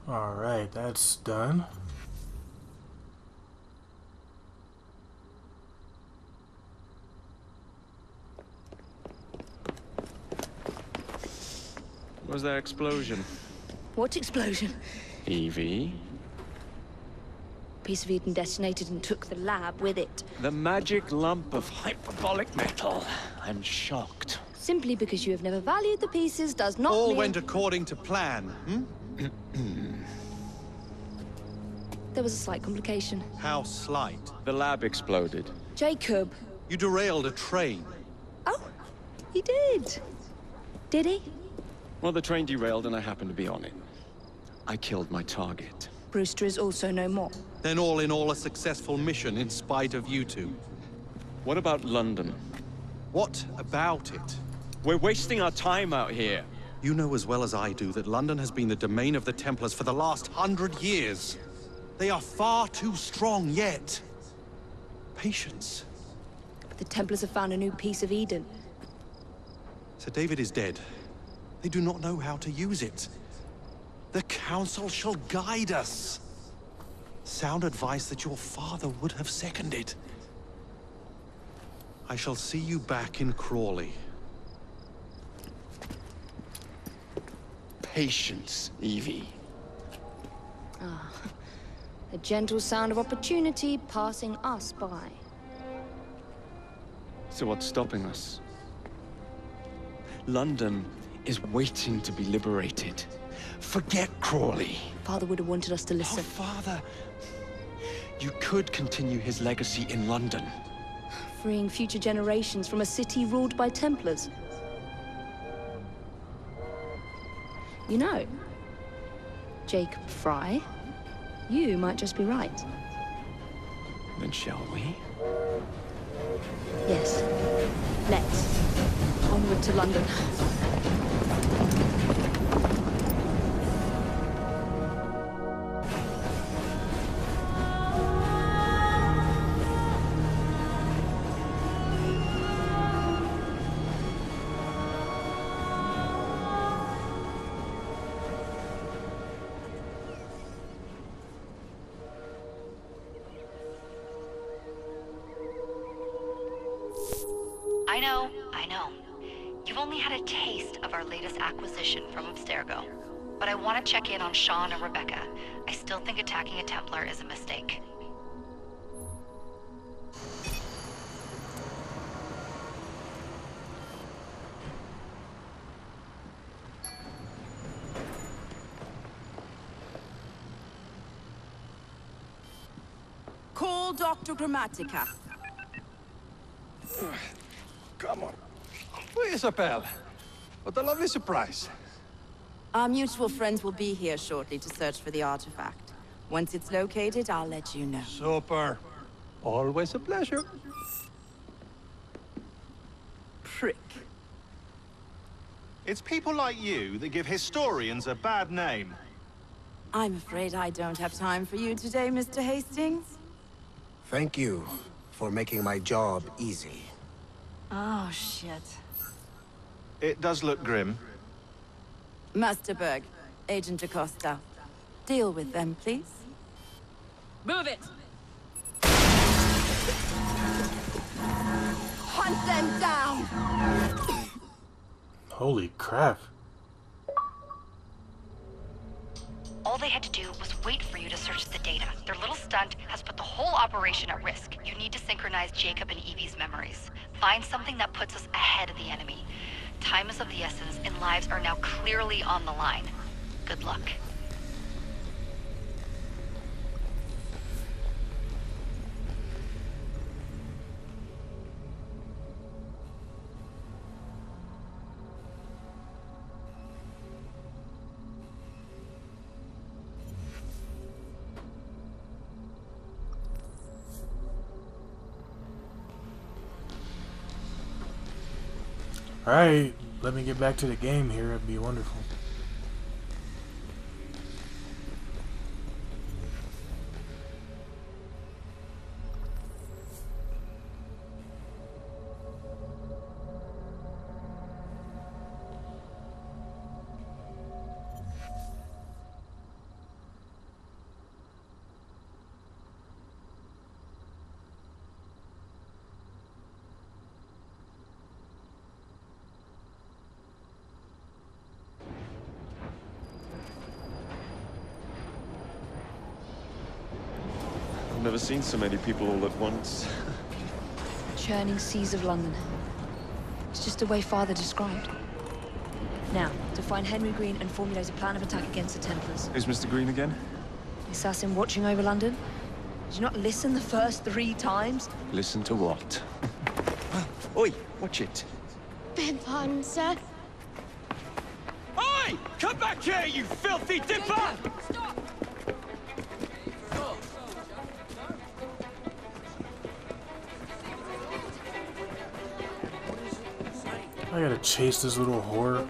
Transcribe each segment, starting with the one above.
Alright, that's done. Was there explosion? What explosion? Evie? Piece of Eden detonated and took the lab with it. The magic lump of hyperbolic metal. I'm shocked. Simply because you have never valued the pieces does not All mean... went according to plan, There was a slight complication. How slight. The lab exploded. Jacob. You derailed a train. Oh, he did. Did he? Well, the train derailed and I happened to be on it. I killed my target. Brewster is also no more. Then all in all a successful mission in spite of you two. What about London? What about it? We're wasting our time out here. You know as well as I do that London has been the domain of the Templars for the last 100 years. They are far too strong yet. Patience. But the Templars have found a new piece of Eden. Sir David is dead. They do not know how to use it. The Council shall guide us. Sound advice that your father would have seconded. I shall see you back in Crawley. Patience, Evie. Ah, the gentle sound of opportunity passing us by. So what's stopping us? London is waiting to be liberated. Forget Crawley. Father would have wanted us to Oh, listen. Father. You could continue his legacy in London. Freeing future generations from a city ruled by Templars. You know, Jacob Fry, you might just be right. Then shall we? Yes. Let's. Onward to London. I know. You've only had a taste of our latest acquisition from Abstergo. But I want to check in on Sean and Rebecca. I still think attacking a Templar is a mistake. Call Dr. Grammatica. Come on. Isabel. What a lovely surprise. Our mutual friends will be here shortly to search for the artifact. Once it's located, I'll let you know. Super. Always a pleasure. Prick. It's people like you that give historians a bad name. I'm afraid I don't have time for you today, Mr. Hastings. Thank you for making my job easy. Oh, shit. It does look grim. Master Berg, Agent Acosta. Deal with them, please. Move it! Hunt them down! Holy crap. All they had to do was wait for you to search the data. Their little stunt has put the whole operation at risk. You need to synchronize Jacob and Evie's memories. Find something that puts us ahead of the enemy. Time is of the essence, and lives are now clearly on the line. Good luck. Alright, let me get back to the game here. It'd be wonderful. never seen so many people all at once. Churning seas of London. It's just the way Father described. Now, to find Henry Green and formulate a plan of attack against the Templars. Who's Mr. Green again? The assassin watching over London? Did you not listen the first 3 times? Listen to what? Oi, watch it. Beg pardon, sir. Oi! Come back here, you filthy dipper! Stop! I gotta chase this little whore.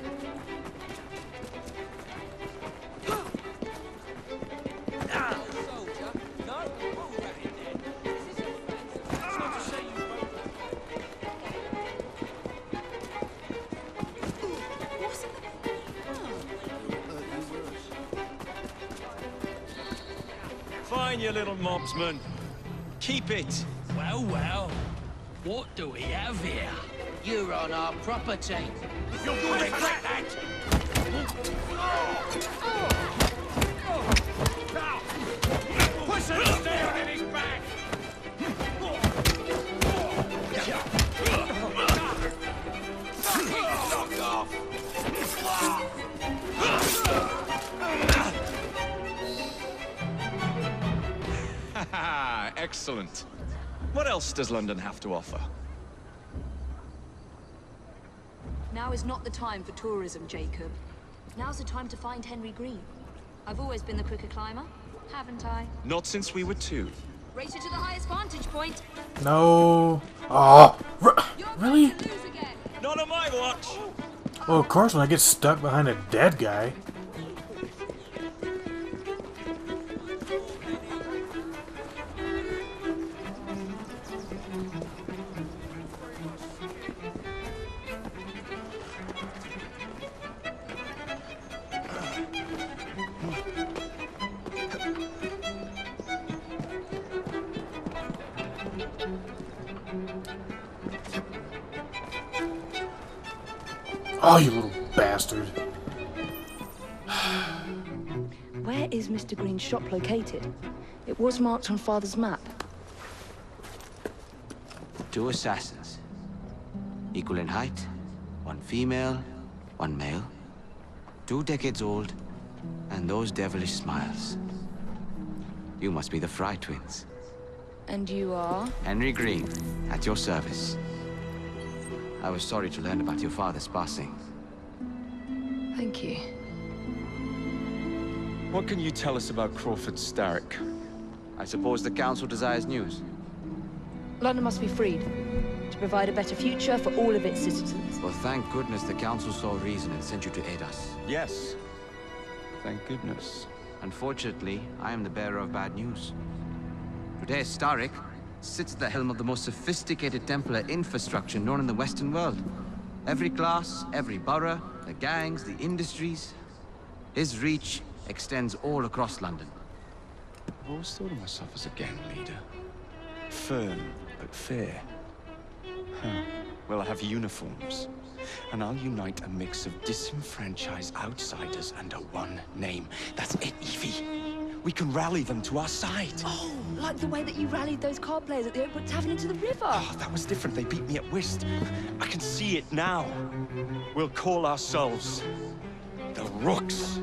Fine, you little mobsman. Keep it. Well, well. What do we have here? You're on our property. You'll regret that! Push it down in his back! Knock off! Excellent. What else does London have to offer? Now is not the time for tourism, Jacob. Now's the time to find Henry Green. I've always been the quicker climber, haven't I? Not since we were 2. Race you to the highest vantage point. No. Oh, really? Not on my watch! Well, of course, when I get stuck behind a dead guy. Oh, you little bastard. Where is Mr. Green's shop located? It was marked on Father's map. 2 assassins. Equal in height. 1 female, 1 male. 2 decades old. And those devilish smiles. You must be the Fry twins. And you are? Henry Green, at your service. I was sorry to learn about your father's passing. Thank you. What can you tell us about Crawford Starrick? I suppose the Council desires news. London must be freed, to provide a better future for all of its citizens. Well, thank goodness the Council saw reason and sent you to aid us. Yes. Thank goodness. Unfortunately, I am the bearer of bad news. Today, Starrick sits at the helm of the most sophisticated Templar infrastructure known in the Western world. Every class, every borough, the gangs, the industries. His reach extends all across London. I've always thought of myself as a gang leader. Firm, but fair. Huh. Well, I have uniforms. And I'll unite a mix of disenfranchised outsiders under one name. That's it, Evie. We can rally them to our side. Oh, like the way that you rallied those card players at the Oakwood Tavern into the river. Oh, that was different. They beat me at whist. I can see it now. We'll call ourselves the Rooks.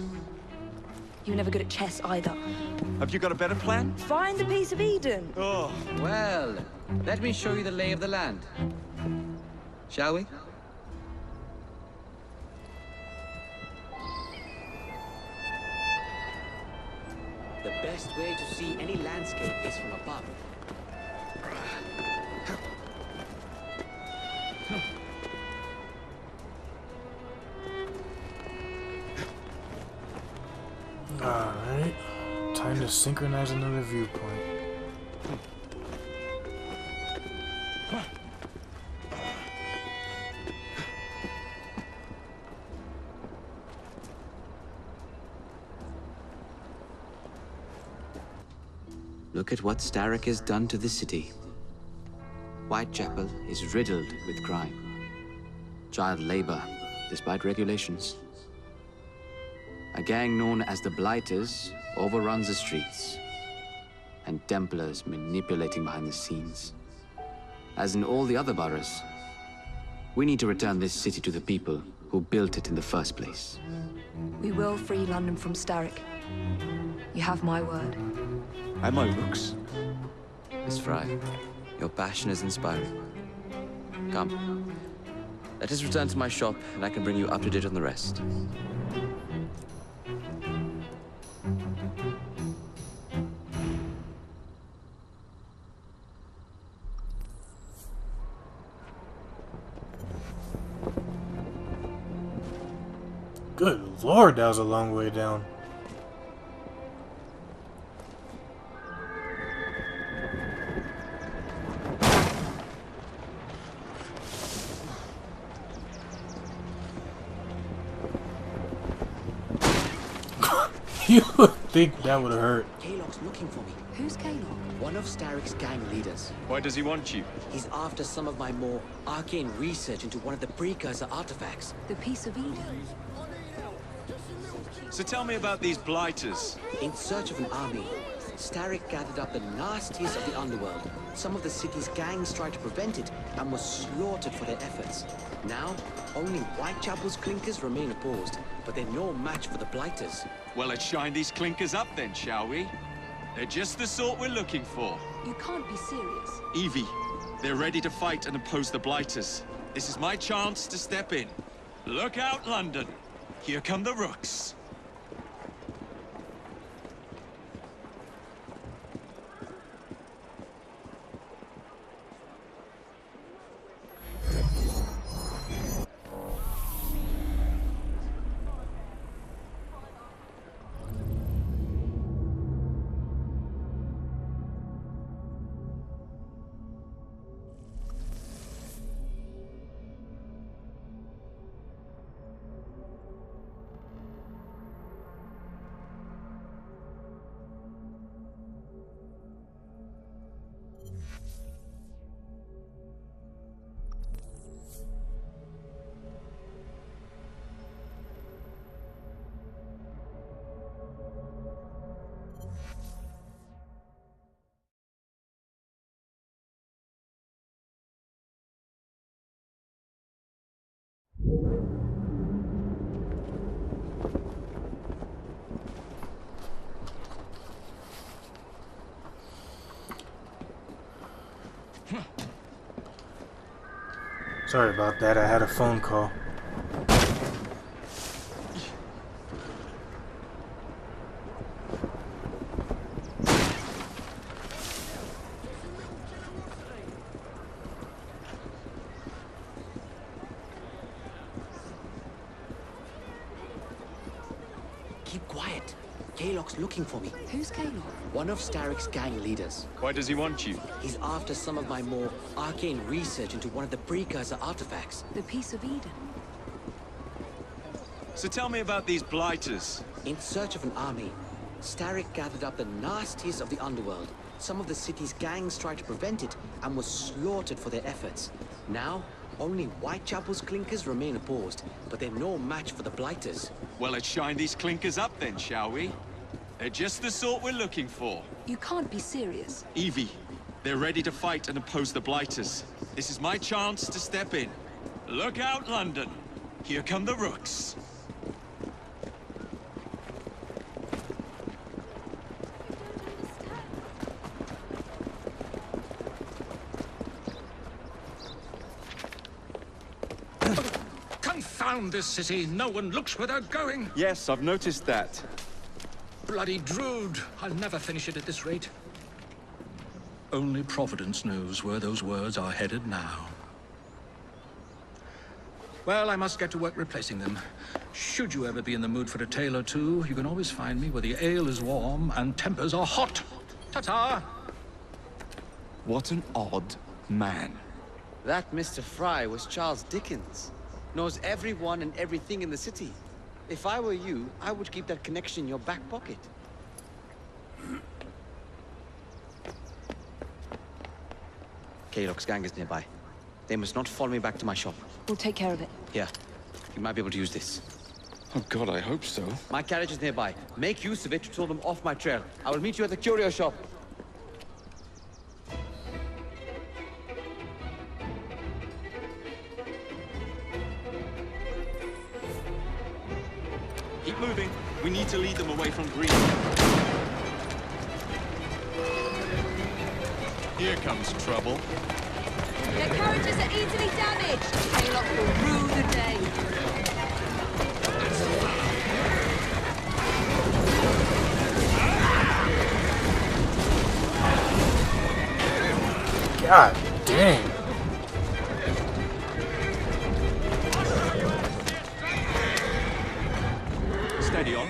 You were never good at chess either. Have you got a better plan? Find the piece of Eden. Oh. Well, let me show you the lay of the land. Shall we? The best way to see any landscape is from above. Alright. Time to synchronize another viewpoint. Look at what Starrick has done to the city. Whitechapel is riddled with crime. Child labor, despite regulations. A gang known as the Blighters overruns the streets. and Templars manipulating behind the scenes. As in all the other boroughs, we need to return this city to the people who built it in the first place. We will free London from Starrick. You have my word. And my looks. Miss Fry, your passion is inspiring. Come. Let us return to my shop, and I can bring you up to date on the rest. Good lord, that was a long way down. You would think that would have hurt. Kalog's looking for me. Who's Kalog? One of Starrick's gang leaders. Why does he want you? He's after some of my more arcane research into one of the precursor artifacts. The Piece of Eden. So tell me about these blighters. In search of an army, Starrick gathered up the nastiest of the underworld. Some of the city's gangs tried to prevent it and were slaughtered for their efforts. Now, only Whitechapel's clinkers remain opposed, but they're no match for the blighters. Well, let's shine these clinkers up then, shall we? They're just the sort we're looking for. You can't be serious. Evie, they're ready to fight and oppose the blighters. This is my chance to step in. Look out, London. Here come the rooks. Sorry about that, I had a phone call. Keep quiet. Kalog's looking for me. Who's Kalog? One of Starrick's gang leaders. Why does he want you? He's after some of my more arcane research into one of the precursor artifacts. The Piece of Eden. So tell me about these blighters. In search of an army, Starrick gathered up the nastiest of the underworld. Some of the city's gangs tried to prevent it and were slaughtered for their efforts. Now, only Whitechapel's clinkers remain opposed, but they're no match for the blighters. Well, let's shine these clinkers up then, shall we? They're just the sort we're looking for. You can't be serious. Evie, they're ready to fight and oppose the blighters. This is my chance to step in. Look out, London. Here come the rooks. Confound this city. No one looks where they're going. Yes, I've noticed that. Bloody Drood. I'll never finish it at this rate. Only Providence knows where those words are headed now. Well, I must get to work replacing them. Should you ever be in the mood for a tale or two, you can always find me where the ale is warm and tempers are hot. Ta-ta! What an odd man. That Mr. Fry was Charles Dickens. Knows everyone and everything in the city. If I were you, I would keep that connection in your back pocket. Kalog's gang is nearby. They must not follow me back to my shop. We'll take care of it. Here, you might be able to use this. Oh God, I hope so. My carriage is nearby. Make use of it to throw them off my trail. I will meet you at the curio shop. Keep moving. We need to lead them away from green. Here comes trouble. Their carriages are easily damaged. Haylock will rue the day. God dang. Steady on.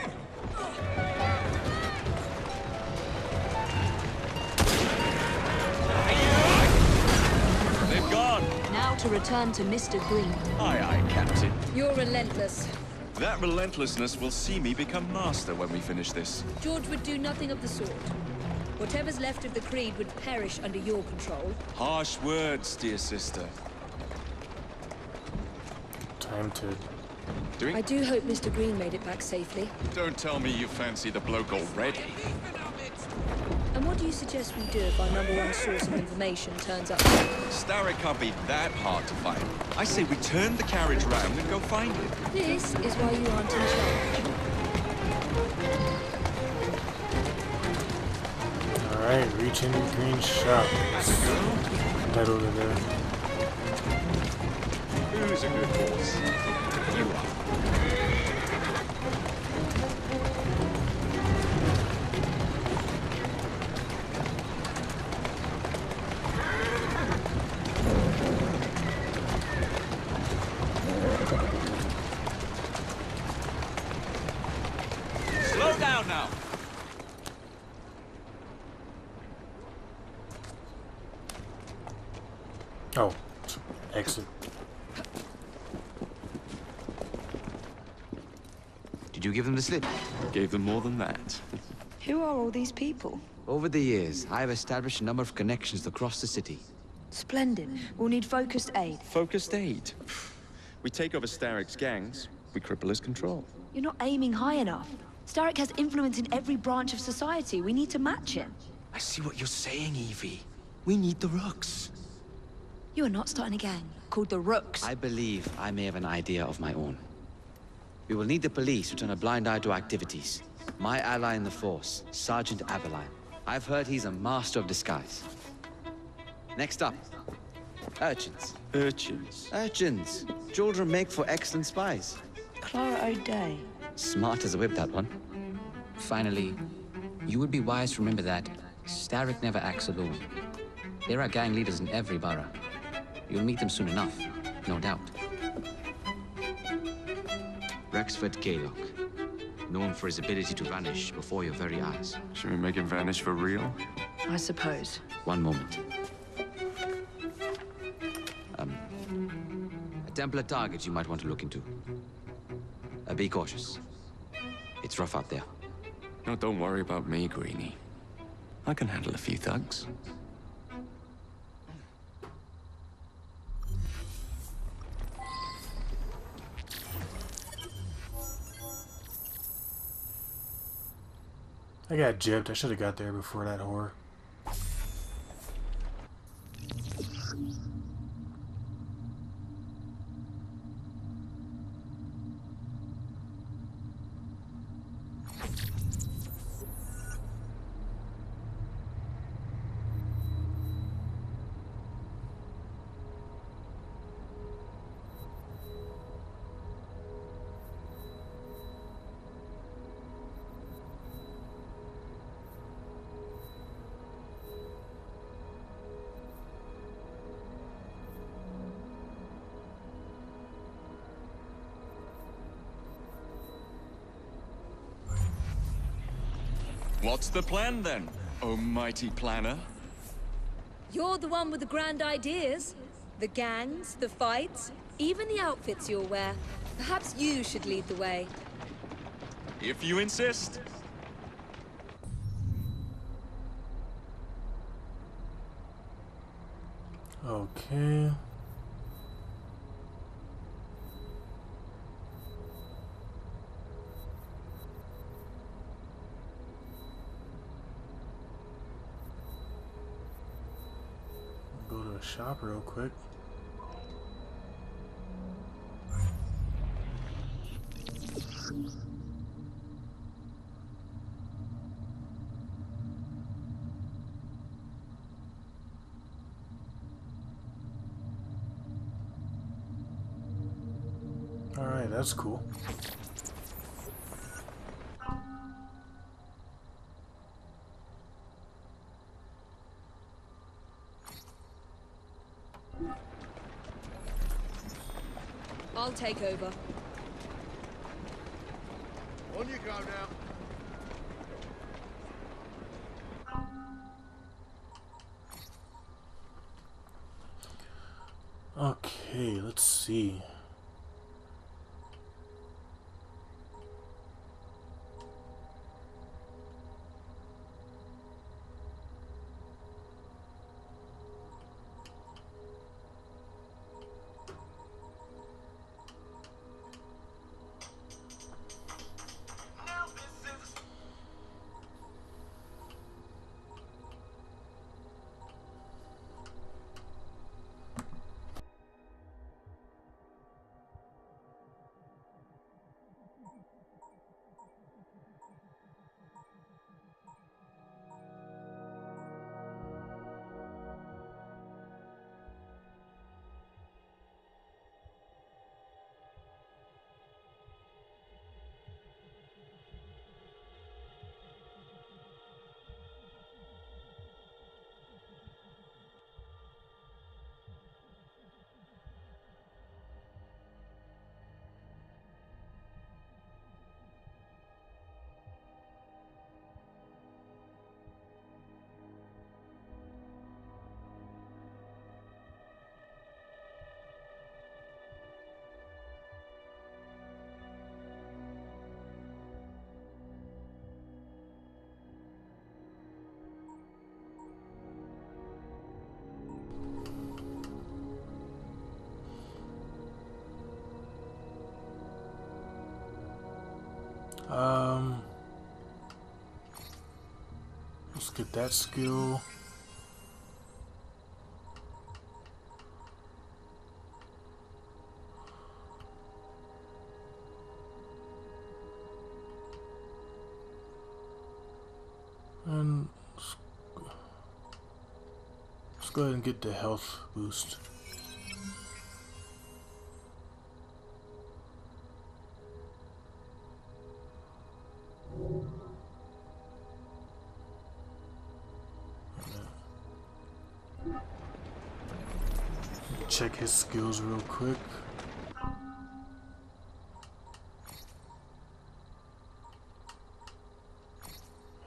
They've gone. Now to return to Mr. Green. Aye, aye, Captain. You're relentless. That relentlessness will see me become master when we finish this. George would do nothing of the sort. Whatever's left of the Creed would perish under your control. Harsh words, dear sister. Time to... I do hope Mr. Green made it back safely. Don't tell me you fancy the bloke already. And what do you suggest we do if our #1 source of information turns up? Starrick can't be that hard to find. I say we turn the carriage round and go find him. This is why you aren't in charge. Alright, reach into green shop. Head over there. Who's a good horse? You are. Slow down now. Oh, exit. Did you give them the slip? Gave them more than that. Who are all these people? Over the years, I have established a number of connections across the city. Splendid. We'll need focused aid. Focused aid. We take over Starrick's gangs, we cripple his control. You're not aiming high enough. Starrick has influence in every branch of society. We need to match him. I see what you're saying, Evie. We need the Rooks. You are not starting a gang called the Rooks. I believe I may have an idea of my own. We will need the police to turn a blind eye to activities. My ally in the force, Sergeant Aberline. I've heard he's a master of disguise. Next up, urchins. Urchins? Urchins. Children make for excellent spies. Clara O'Day. Smart as a whip, that one. Finally, you would be wise to remember that Starrick never acts alone. There are gang leaders in every borough. You'll meet them soon enough, no doubt. Rexford Gaylock, known for his ability to vanish before your very eyes. Should we make him vanish for real? I suppose. One moment. A Templar target you might want to look into. Be cautious. It's rough out there. No, don't worry about me, Greenie. I can handle a few thugs. I got gypped. I should have got there before that whore. What's the plan then, oh mighty planner? You're the one with the grand ideas. The gangs, the fights, even the outfits you'll wear. Perhaps you should lead the way. If you insist. Okay. Go to a shop real quick. that's cool. I'll take over. On you go now. Okay, let's see. Let's get that skill. And let's go ahead and get the health boost. Check his skills real quick.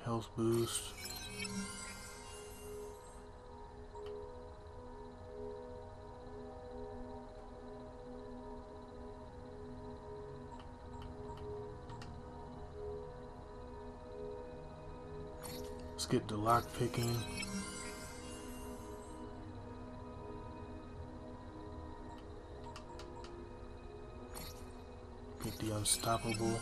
Health boost. Let's get the lock picking. Get the unstoppable.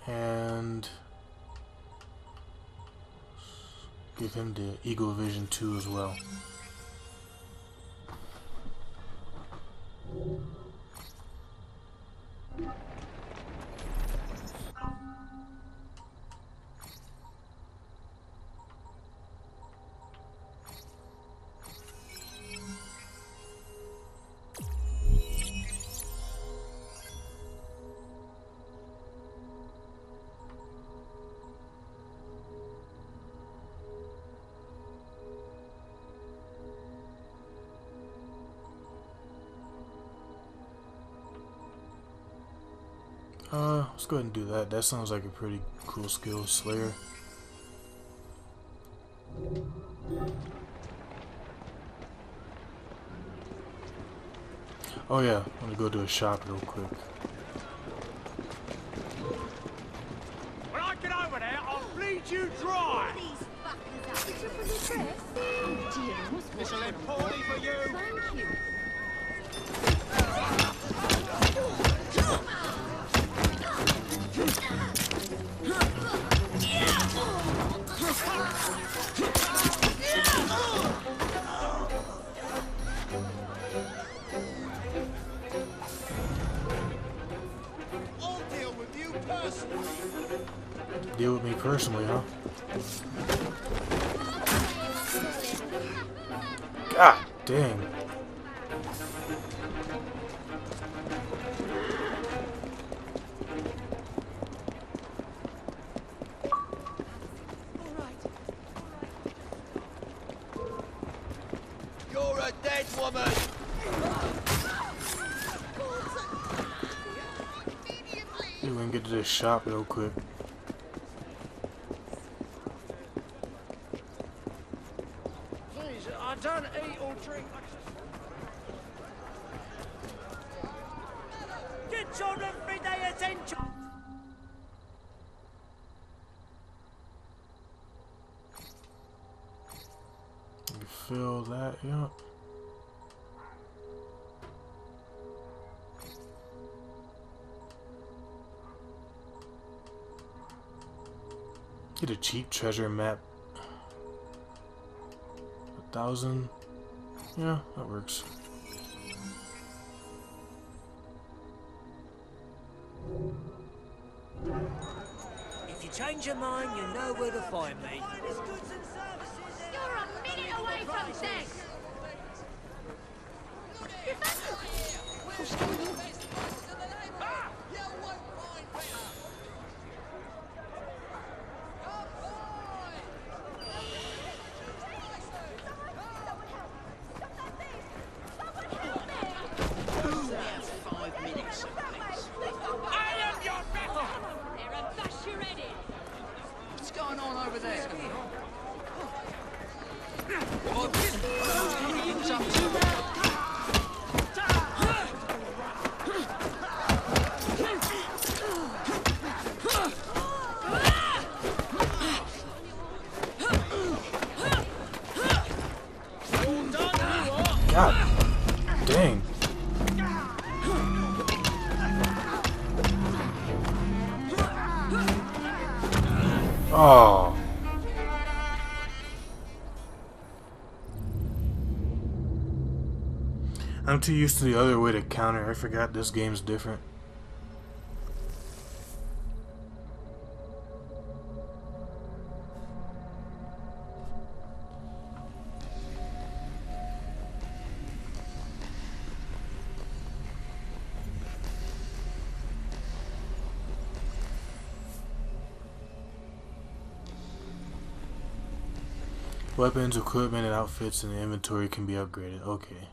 And give him the Eagle Vision 2 as well. Let's go ahead and do that. That sounds like a pretty cool skill, Slayer. Oh yeah, I'm gonna go to a shop real quick. When I get over there, I'll bleed you dry! This'll end poorly for you! Thank you. Deal with me personally, huh? God dang. You're a dead woman! See if we can get to this shop real quick. Please, I don't eat or drink. Get on everyday attention! You feel that, yeah. Get a cheap treasure map. 1,000. Yeah, that works. If you change your mind, you know where to find me. You're a minute away from death! What's going on over there? God dang. Oh. I'm too used to the other way to counter. I forgot this game's different. Weapons, equipment, and outfits in the inventory can be upgraded. Okay.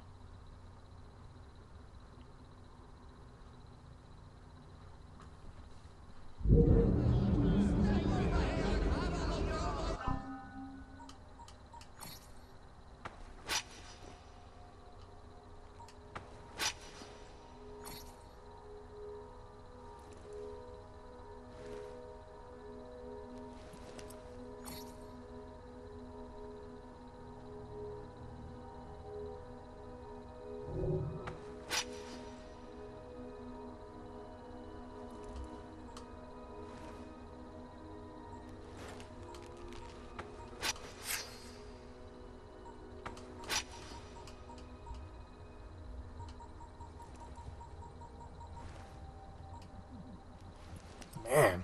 Man.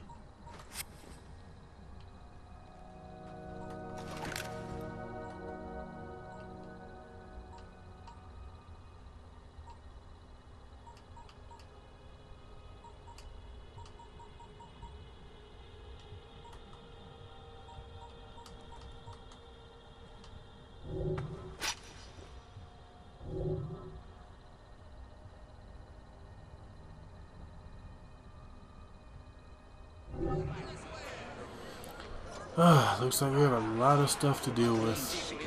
Looks like we have a lot of stuff to deal with.